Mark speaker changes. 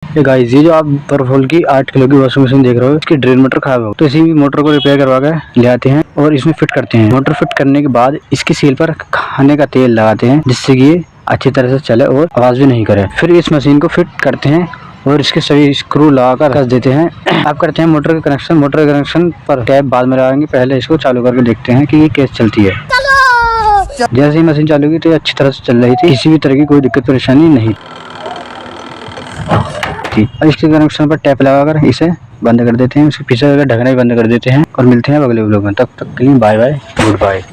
Speaker 1: ये गाइस, ये जो आप परफॉल की 8 किलो की वॉशिंग मशीन देख रहे हो, इसकी ड्रिल मोटर खराब है, तो इसी मोटर को रिपेयर करवा के ले आते हैं और इसमें फिट करते हैं। मोटर फिट करने के बाद इसकी सील पर खाने का तेल लगाते हैं, जिससे कि ये अच्छी तरह से चले और आवाज भी नहीं करे। फिर इस मशीन को फिट करते हैं और इसके सभी स्क्रू लगाकर कस देते हैं। अब करते हैं मोटर का कनेक्शन। मोटर के कनेक्शन पर टैप बाद में लगाएंगे, पहले इसको चालू करके देखते हैं कि ये कैसे चलती है। जैसे ही मशीन चालू की तो ये अच्छी तरह से चल रही थी, किसी भी तरह की कोई दिक्कत परेशानी नहीं थी। इसके कनेक्शन पर टैप लगाकर इसे बंद कर देते हैं, उसके पीछे ढकना भी बंद कर देते हैं और मिलते हैं अगले व्लॉग में। तब तक के लिए बाय बाय, गुड बाय।